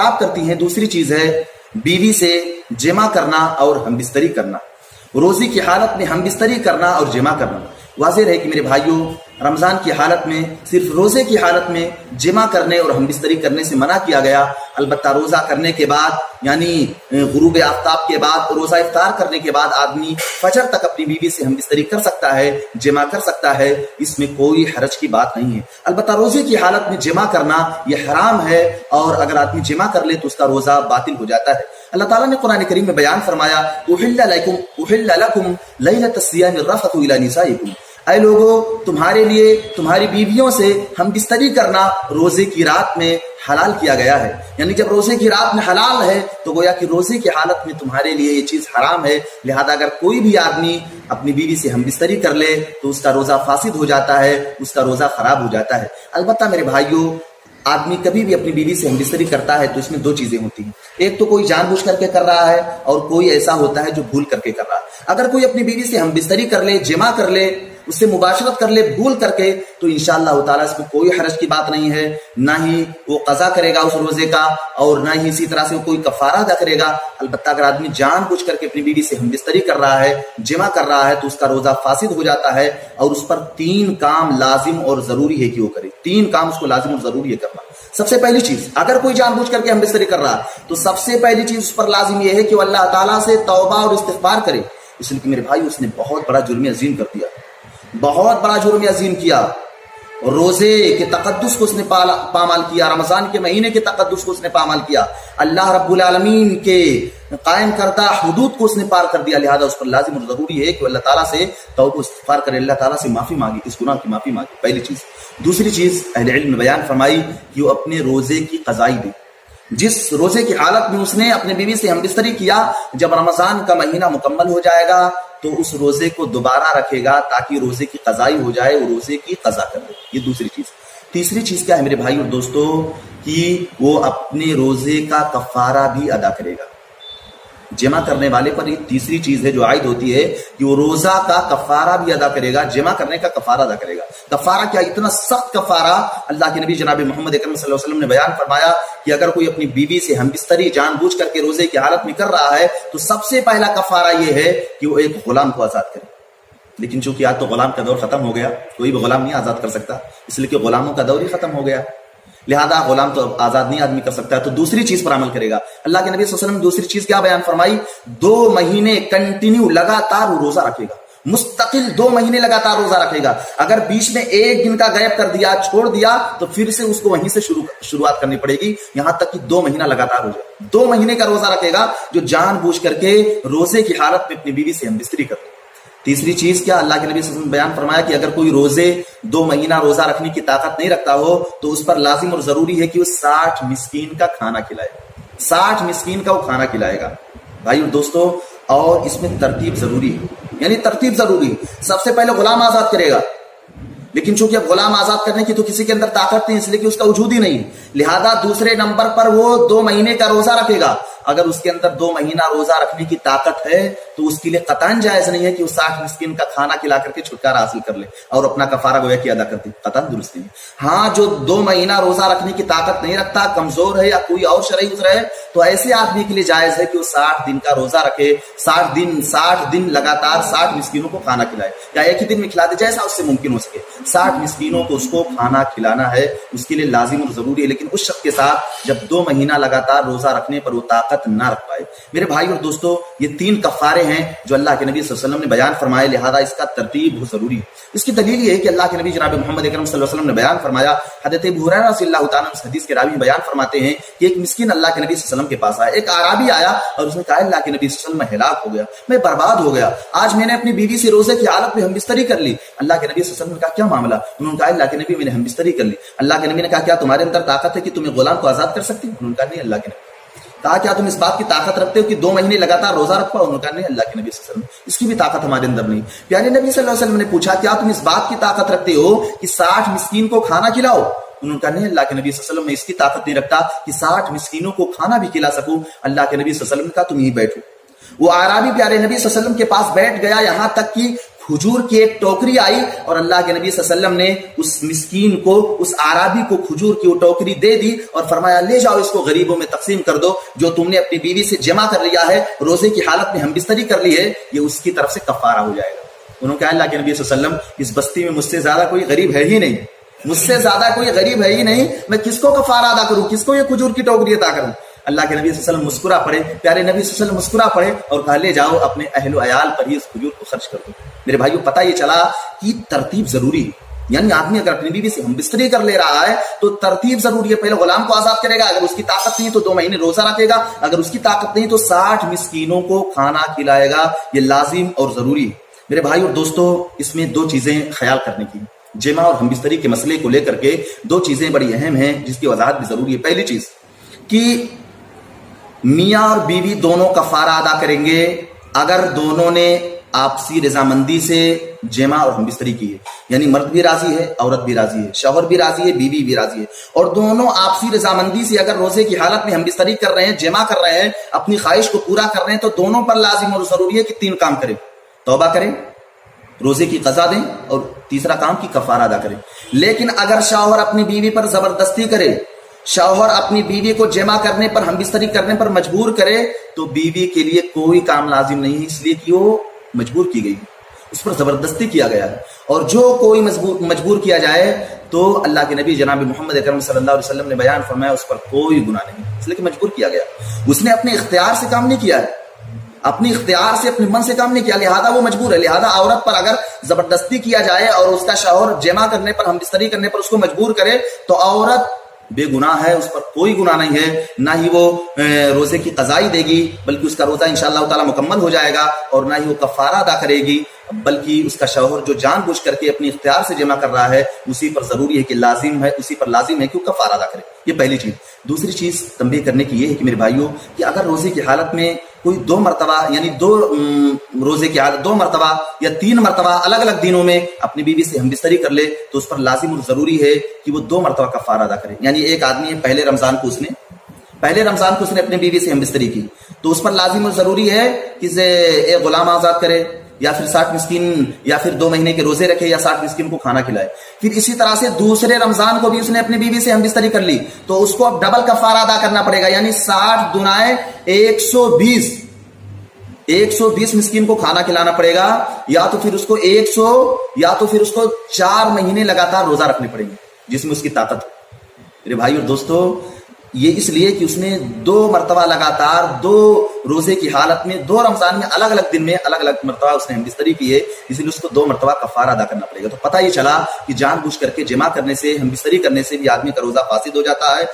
خراب کرتی ہیں، دوسری چیز ہے بیوی سے جمع کرنا اور ہم بستری کرنا، روزی کی حالت میں ہم بستری کرنا اور جمع کرنا۔ واضح ہے کہ میرے بھائیوں، رمضان کی حالت میں صرف روزے کی حالت میں جمع کرنے اور ہم بستری کرنے سے منع کیا گیا۔ البتہ روزہ کرنے کے بعد یعنی غروب آفتاب کے بعد، روزہ افطار کرنے کے بعد آدمی فجر تک اپنی بیوی سے ہم بستری کر سکتا ہے، جمع کر سکتا ہے، اس میں کوئی حرج کی بات نہیں ہے۔ البتہ روزے کی حالت میں جمع کرنا یہ حرام ہے، اور اگر آدمی جمع کر لے تو اس کا روزہ باطل ہو جاتا ہے۔ اللہ تعالیٰ نے قرآن کریم میں بیان فرمایا احل لکم لیلۃ الصیام الرفث الی نسائکم، اے لوگوں تمہارے لیے تمہاری بیویوں سے ہم بستری کرنا روزے کی رات میں حلال کیا گیا ہے۔ یعنی جب روزے کی رات میں حلال ہے تو گویا کہ روزے کی حالت میں تمہارے لیے یہ چیز حرام ہے، لہذا اگر کوئی بھی آدمی اپنی بیوی سے ہم بستری کر لے تو اس کا روزہ فاسد ہو جاتا ہے، اس کا روزہ خراب ہو جاتا ہے۔ البتہ میرے بھائیوں، آدمی کبھی بھی اپنی بیوی سے ہم بستری کرتا ہے تو اس میں دو چیزیں ہوتی ہیں، ایک تو کوئی جان بوجھ کر کے کر رہا ہے، اور کوئی ایسا ہوتا ہے جو بھول کر کے کر رہا ہے۔ اگر کوئی اپنی بیوی سے ہم بستری کر لے، جمع کر لے، اس سے مباشرت کر لے بھول کر کے، تو انشاءاللہ تعالیٰ اس میں کوئی حرج کی بات نہیں ہے، نہ ہی وہ قضا کرے گا اس روزے کا، اور نہ ہی اسی طرح سے کوئی کفارہ ادا کرے گا۔ البتہ اگر آدمی جان بوجھ کر کے اپنی بیوی سے ہم بستری کر رہا ہے، جمع کر رہا ہے، تو اس کا روزہ فاسد ہو جاتا ہے، اور اس پر 3 کام لازم اور ضروری ہے کہ وہ کرے۔ 3 کام اس کو لازم اور ضروری ہے کرنا۔ سب سے پہلی چیز، اگر کوئی جان بوجھ کر کے ہم بستری کر رہا ہے تو سب سے پہلی چیز اس پر لازم یہ ہے کہ وہ اللہ تعالیٰ سے توبہ اور استغفار کرے، اس لیے کہ میرے بھائی اس نے بہت بڑا جرم عظیم کر دیا، بہت بڑا جرم عظیم کیا۔ روزے کے تقدس کو اس نے پامال کیا، رمضان کے مہینے کے تقدس کو اس نے پامال کیا، اللہ رب العالمین کے قائم کردہ حدود کو اس نے پار کر دیا، لہذا اس پر لازم اور ضروری ہے کہ اللہ تعالیٰ سے توبہ استغفار کرے، اللہ تعالیٰ سے معافی مانگے، اس گناہ کی معافی مانگے، پہلی چیز۔ دوسری چیز اہل علم نے بیان فرمائی کہ وہ اپنے روزے کی قضائی دے۔ جس روزے کی حالت میں اس نے اپنے بیوی سے ہم بستری کیا، جب رمضان کا مہینہ مکمل ہو جائے گا تو اس روزے کو دوبارہ رکھے گا تاکہ روزے کی قضائی ہو جائے، وہ روزے کی قضا کر دے۔ یہ دوسری چیز۔ تیسری چیز کیا ہے میرے بھائی اور دوستو، کہ وہ اپنے روزے کا کفارہ بھی ادا کرے گا۔ جمع کرنے والے پر یہ تیسری چیز ہے جو عائد ہوتی ہے کہ وہ روزہ کا کفارہ بھی ادا کرے گا، جمع کرنے کا کفارہ ادا کرے گا۔ کفارہ کیا؟ اتنا سخت کفارہ اللہ کے نبی جناب محمد اکرم صلی اللہ علیہ وسلم نے بیان فرمایا کہ اگر کوئی اپنی بیوی سے ہم بستری جان بوجھ کر کے روزے کی حالت میں کر رہا ہے تو سب سے پہلا کفارہ یہ ہے کہ وہ ایک غلام کو آزاد کرے۔ لیکن چونکہ آج تو غلام کا دور ختم ہو گیا، کوئی بھی غلام نہیں آزاد کر سکتا، اس لیے کہ غلاموں کا دور ہی ختم ہو گیا، لہذا غلام تو آزاد نہیں آدمی کر سکتا ہے، تو دوسری چیز پر عمل کرے گا۔ اللہ کے نبی صلی اللہ علیہ وسلم نے دوسری چیز کیا بیان فرمائی؟ 2 مہینے کنٹینیو لگاتار وہ روزہ رکھے گا، مستقل 2 مہینے لگاتار روزہ رکھے گا۔ اگر بیچ میں 1 دن کا غیب کر دیا، چھوڑ دیا، تو پھر سے اس کو وہیں سے شروعات کرنی پڑے گی، یہاں تک کہ 2 مہینہ لگاتار ہو جائے۔ 2 مہینے کا روزہ رکھے گا جو جان بوجھ کر کے روزے کی حالت میں اپنی بیوی سے ہم بستری کرتے۔ تیسری چیز کیا؟ اللہ کے نبی صلی اللہ علیہ وسلم نے بیان فرمایا کہ اگر کوئی روزے 2 مہینہ روزہ رکھنے کی طاقت نہیں رکھتا ہو تو اس پر لازم اور ضروری ہے کہ وہ 60 مسکین کا کھانا کھلائے، 60 مسکین کا وہ کھانا کھلائے گا۔ بھائی اور دوستو، اور اس میں ترتیب ضروری ہے، یعنی ترتیب ضروری ہے۔ سب سے پہلے غلام آزاد کرے گا، لیکن چونکہ اب غلام آزاد کرنے کی تو کسی کے اندر طاقت نہیں، اس لیے کہ اس کا وجود ہی نہیں، لہذا دوسرے نمبر پر وہ 2 مہینے کا روزہ رکھے گا۔ اگر اس کے اندر 2 مہینہ روزہ رکھنے کی طاقت ہے تو اس کے لیے قطعاً جائز نہیں ہے کہ وہ 60 مسکین کا کھانا کھلا کر کے چھٹکارا حاصل کر لے اور اپنا کفارہ گویا کہ ادا کر دے، قطعاً درست نہیں ہے۔ ہاں، جو 2 مہینہ روزہ رکھنے کی طاقت نہیں رکھتا، کمزور ہے یا کوئی اور شرعی عذر ہے، تو ایسے آدمی کے لیے جائز ہے کہ وہ 60 دن کا روزہ رکھے، 60 دن لگاتار 60 مسکینوں کو کھانا کھلائے، یا ایک ہی دن میں کھلا دے جیسا اس سے ممکن ہو سکے۔ 60 مسکینوں کو اس کو کھانا کھلانا ہے، اس کے لیے لازم اور ضروری ہے، لیکن اس شخص کے ساتھ جب 2 مہینہ لگاتار روزہ رکھنے پر وہ طاقت نہ رکھ پائے۔ میرے بھائی اور دوستو، یہ 3 کفارے ہیں جو اللہ کے نبی صلی اللہ علیہ وسلم نے بیان فرمائے، لہذا اس کا ترتیب بہت ضروری ہے۔ اس کی دلیل یہ ہے کہ اللہ کے نبی جناب محمد اکرم صلی اللہ علیہ وسلم نے بیان فرمایا، حضرت ابو ہریرہ رضی اللہ تعالیٰ عنہ حدیث کے راوی بیان فرماتے ہیں کہ ایک مسکین اللہ کے نبی صلی اللہ علیہ وسلم کے پاس آیا، ایک اعرابی آیا اور اس نے کہا اللہ کے نبی صلی اللہ علیہ وسلم میں ہلاک ہو گیا، میں برباد ہو گیا، آج میں نے اپنی بیوی سے روزے کی حالت میں ہم بستری کر لی۔ اللہ کے نبی صلی اللہ علیہ وسلم نے کہا کیا معاملہ؟ انہوں نے کہا اللہ کے نبی میں نے ہم بستری کر لی۔ اللہ کے نبی نے کہا کیا تمہارے اندر طاقت ہے کہ تم غلام کو آزاد کر سکتے ہو؟ انہوں نے کہا نہیں اللہ کے نبی۔ کہا کیا تم اس بات کی طاقت رکھتے ہو کہ 2 مہینے لگاتار روزہ رکھ پاؤ؟ انہوں نے کہا نہیں اللہ کے نبی صلی اللہ علیہ وسلم، اس کی بھی طاقت ہمارے اندر نہیں۔ پیارے نبی صلی اللہ علیہ وسلم نے پوچھا کیا تم اس بات کی طاقت رکھتے ہو کہ 60 مسکین کو کھانا کھلاؤ؟ انہوں نے کہا نہیں اللہ کے نبی صلی اللہ علیہ وسلم، میں اس کی طاقت نہیں رکھتا کہ 60 مسکینوں کو کھانا بھی کھلا سکوں۔ اللہ کے نبی صلی اللہ علیہ وسلم نے کہا تم یہیں بیٹھو۔ وہ اعرابی پیارے نبی صلی اللہ علیہ وسلم کے پاس بیٹھ گیا، یہاں تک کہ کھجور کی ایک ٹوکری آئی اور اللہ کے نبی صلی اللہ علیہ وسلم نے اس مسکین کو، اس اعرابی کو کھجور کی وہ ٹوکری دے دی اور فرمایا لے جاؤ اس کو غریبوں میں تقسیم کر دو، جو تم نے اپنی بیوی سے جمع کر لیا ہے، روزے کی حالت میں ہم بستری کر لی ہے، یہ اس کی طرف سے کفارہ ہو جائے گا۔ انہوں نے کہا اللہ کے نبی صلی اللہ علیہ وسلم اس بستی میں مجھ سے زیادہ کوئی غریب ہے ہی نہیں، مجھ سے زیادہ کوئی غریب ہے ہی نہیں، میں کس کو کفارہ ادا کروں، کس کو یہ کھجور کی ٹوکری عطا کروں؟ اللہ کے نبی صلی اللہ علیہ وسلم مسکرا پڑے، پیارے نبی صلی اللہ علیہ وسلم مسکرا پڑے اور کہا لے جاؤ اپنے اہل و عیال پر ہی اس کھجور کو خرچ کر دو۔ میرے بھائیو پتہ یہ چلا کہ ترتیب ضروری ہے، یعنی آدمی اگر اپنی بیوی سے ہم بستری کر لے رہا ہے تو ترتیب ضروری ہے۔ پہلے غلام کو آزاد کرے گا، اگر اس کی طاقت نہیں تو 2 مہینے روزہ رکھے گا، اگر اس کی طاقت نہیں تو 60 مسکینوں کو کھانا کھلائے گا، یہ لازم اور ضروری ہے۔ میرے بھائی اور دوستو، اس میں 2 چیزیں خیال کرنے کی، جمع اور ہم بستری کے مسئلے کو لے کر کے 2 چیزیں بڑی اہم ہیں جس کی وضاحت بھی ضروری ہے۔ پہلی چیز کہ میاں اور بیوی دونوں کفارہ ادا کریں گے اگر دونوں نے آپسی رضامندی سے جمع اور ہم بستری کی ہے، یعنی مرد بھی راضی ہے، عورت بھی راضی ہے، شوہر بھی راضی ہے، بیوی بھی راضی ہے، اور دونوں آپسی رضامندی سے اگر روزے کی حالت میں ہم بستری کر رہے ہیں، جمع کر رہے ہیں، اپنی خواہش کو پورا کر رہے ہیں، تو دونوں پر لازم اور ضروری ہے کہ 3 کام کریں، توبہ کریں، روزے کی قضا دیں، اور تیسرا کام کی کفارہ ادا کریں۔ لیکن اگر شوہر اپنی بیوی پر زبردستی کرے، شوہر اپنی بیوی کو جمع کرنے پر، ہم بستری کرنے پر مجبور کرے، تو بیوی کے لیے کوئی کام لازم نہیں ہے، اس لیے کہ وہ مجبور کی گئی، اس پر زبردستی کیا گیا ہے، اور جو کوئی مجبور کیا جائے تو اللہ کے نبی جناب محمد اکرم صلی اللہ علیہ وسلم نے بیان فرمایا اس پر کوئی گناہ نہیں، اس لیے کہ مجبور کیا گیا، اس نے اپنے اختیار سے کام نہیں کیا ہے، اپنی اختیار سے اپنے من سے کام نہیں کیا، لہذا وہ مجبور ہے۔ لہذا عورت پر اگر زبردستی کیا جائے اور اس کا شوہر جمع کرنے پر، ہم بستری کرنے پر اس کو مجبور کرے تو عورت بے گناہ ہے، اس پر کوئی گناہ نہیں ہے، نہ ہی وہ روزے کی قضائی دے گی بلکہ اس کا روزہ انشاءاللہ تعالی مکمل ہو جائے گا، اور نہ ہی وہ کفارہ ادا کرے گی، بلکہ اس کا شوہر جو جان بوجھ کر کے اپنی اختیار سے جمع کر رہا ہے اسی پر ضروری ہے کہ لازم ہے، اسی پر لازم ہے کہ وہ کفارہ ادا کرے۔ یہ پہلی چیز۔ دوسری چیز تنبیہ کرنے کی یہ ہے کہ میرے بھائیوں کہ اگر روزے کی حالت میں کوئی 2 مرتبہ یعنی 2 روزے کی حالت 2 مرتبہ یا 3 مرتبہ الگ الگ دنوں میں اپنی بیوی سے ہم بستری کر لے تو اس پر لازم اور ضروری ہے کہ وہ 2 مرتبہ کفارہ ادا کرے۔ یعنی ایک آدمی ہے، پہلے رمضان کو اس نے اپنی بیوی سے ہم بستری کی تو اس پر لازم اور ضروری ہے کہ ایک غلام آزاد کرے، یا پھر 60 مسکین، یا پھر 2 مہینے کے روزے رکھے، یا 60 مسکین کو کھانا کھلائے۔ پھر اسی طرح سے دوسرے رمضان کو بھی اس نے اپنی بیوی سے ہم بستری کر لی تو اس کو اب ڈبل کفارہ ادا کرنا پڑے گا، یعنی 60 دنائے 120 مسکین کو کھانا کھلانا پڑے گا، یا تو پھر اس کو 4 مہینے لگاتار روزہ رکھنے پڑیں گے جس میں اس کی طاقت ہو۔ میرے بھائی اور دوستو، یہ اس لیے کہ اس نے 2 مرتبہ لگاتار 2 روزے کی حالت میں 2 رمضان میں الگ الگ دن میں الگ الگ مرتبہ اس نے ہم بستری کی ہے، اس لیے اس کو 2 مرتبہ کفارہ ادا کرنا پڑے گا۔ تو پتہ یہ چلا کہ جان بوجھ کر کے جمع کرنے سے، ہم بستری کرنے سے بھی آدمی کا روزہ فاسد ہو جاتا ہے۔